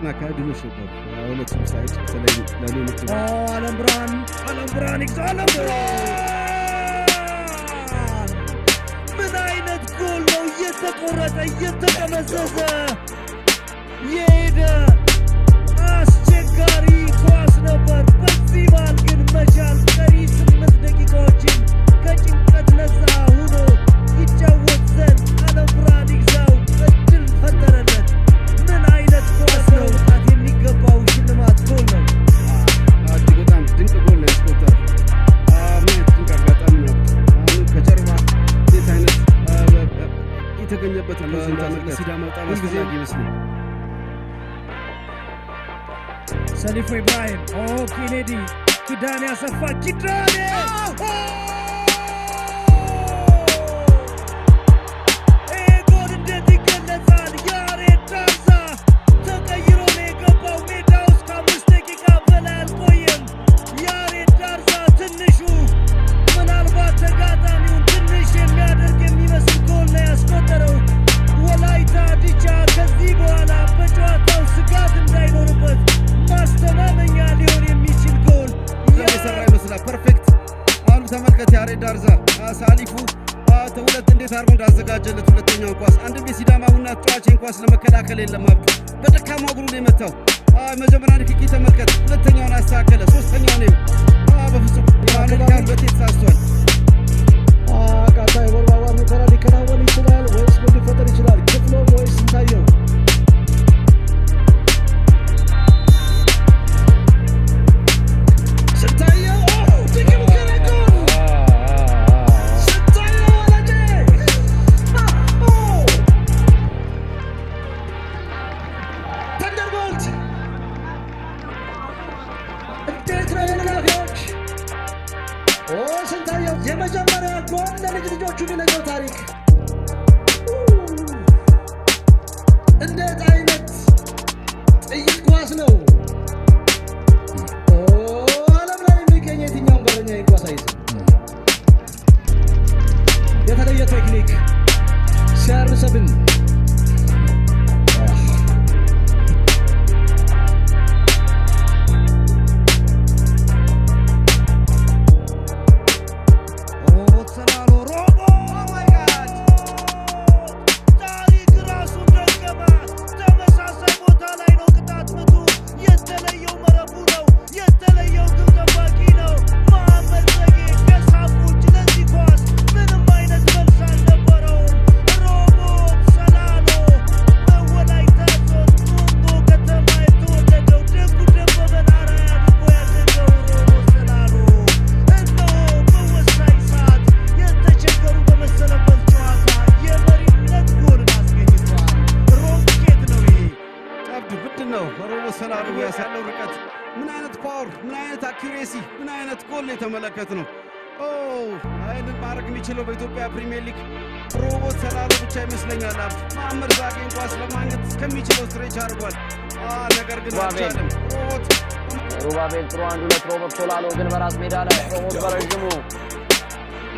ግን አካዳሚዎች ነበሩ ሁለቱም ሳይድ በተለይ ለሌሎች ዓለም ብርሃን ይግዛል። ምን አይነት ጎል ነው! እየተቆረጠ እየተጠመዘዘ የሄደ አስቸጋሪ ኳስ ነበር። በዚህ መሃል ግን መቻል ቀሪ 8 ደቂቃዎችን ከጭንቀት ነፃ ሆኖ ይጫወት ዘንድ ዓለም ብርሃን ይግዛው እድል ፈጠረለት። ምን አይነት ኳስ ነው! ጣት የሚገባው ሽልማት ጎል ነው። እጅግ በጣም ድንቅ ጎል ነው ያስቆጠረው። ምን ድንቅ አጋጣሚ ነው! አሁን ከጀርባ እንዴት አይነት የተገኘበት ነው ተመልከት። ሲዳማ በጣም አስፈላጊ ይመስላል። ሰሊፉ ኢብራሂም ኬኔዲ ኪዳኔ አሰፋ ኪዳኔ ጎል እንዴት ይገለጻል! ያሬድ ዳርዛ ተቀይሮ ነው የገባው። ሜዳ ውስጥ ከ5 ደቂቃ በላይ አልቆየም። ያሬድ ዳርዛ ትንሹ ምናልባት ተጋጣሚውን ትንሽ የሚያደርግ የሚመስል ጎል ነው ያስቆጠረው። ወላይታ ዲቻ ከዚህ በኋላ በጨዋታው ስጋት እንዳይኖርበት ማስተማመኛ ሊሆን የሚችል ጎል የሰራ ይመስላል። ፐርፌክት። አሁን ተመልከት ያሬድ ዳርዛ ሳሊፉ ተሁለት እንዴት አርጎ እንዳዘጋጀለት ሁለተኛው ኳስ። አንድም የሲዳማ ቡና ተጫዋችን ኳስ ለመከላከል የለም አብዱ በደካማ እግሩ ነው የመታው። መጀመሪያ ንክኪ ተመልከት፣ ሁለተኛውን አስተካከለ፣ ሶስተኛው ነው በፍጹም ያለካን በቴት ሳስቷል። ቀጣይ ወርዋር ሙከራ ሊከናወን ይችላል ወይስ ምን ሊፈጠር ይችላል? ክፍሎም ወይስ ስንታየው? ስንታየው የመጀመሪያ ጎል ለልጅ ልጆቹ ሊነገው ታሪክ። እንዴት አይነት ጥይት ኳስ ነው! ዓለም ላይ የሚገኝ የትኛውን በረኛ ኳስ አይዝም። የተለየ ቴክኒክ ሲያርሰብን ያለው ርቀት ምን አይነት ፓወር፣ ምን አይነት አኩሬሲ፣ ምን አይነት ጎል የተመለከት ነው። አይንን ማድረግ የሚችለው በኢትዮጵያ ፕሪሚየር ሊግ ሮቦት ሰላሎ ብቻ ይመስለኛል። መሐመድ ዛጌን ኳስ ለማግኘት እስከሚችለው ስትሬች አድርጓል። ነገር ግን አልቻለም። ሩባቤል ጥሩ 1-2 ሮቦት ሰላሎ ግን በራስ ሜዳ ላይ ሮቦት በረጅሙ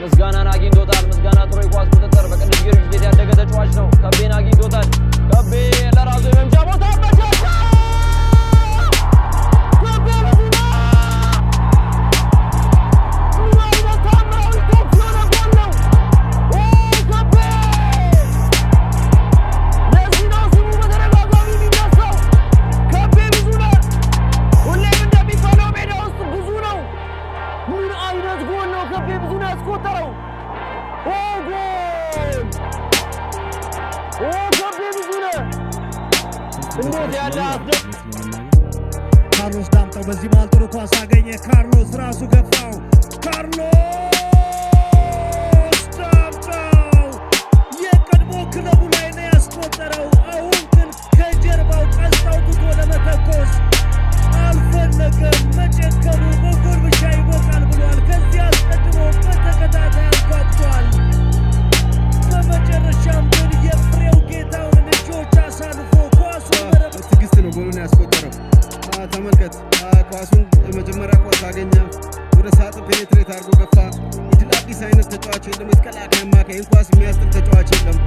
ምስጋናን አግኝቶታል። ምስጋና ጥሩ የኳስ ቁጥጥር በቅዱስ ጊዮርጊስ ቤት ያደገ ተጫዋች ነው። ከቤን አግኝቶታል። ከቤ ለራሱ የመምቻ ቦታ አመቻቸ። ካርሎስ ዳምጠው በዚህ መሃል ጥሩ ኳስ አገኘ። ካርሎስ ራሱ ገፋው። ካርሎስ ዳምጠው የቀድሞ ክለቡ ላይ ነው ያስቆጠረው። አሁን ግን ከጀርባው ቀስት አውጥቶ ለመተኮስ አልፈለገም። መጨከኑ በጎል ብቻ ይበቃል ብሏል። ከዚህ አስቀድሞ በተከታታይ አጓግቷል። በመጨረሻም ግን የፍሬው ጌታውን እጆች አሳልፎ ኳሱ መረብ ትዕግስት ነው ጎሉን ያስቆጠረው። ተመልከት ኳሱን የመጀመሪያ ኳስ አገኘ፣ ወደ ሳጥን ፔኔትሬት አድርጎ ገፋ። የድል አዲስ አይነት ተጫዋች የለም። የተከላካይ አማካይ ኳስ የሚያስጥል ተጫዋች የለም።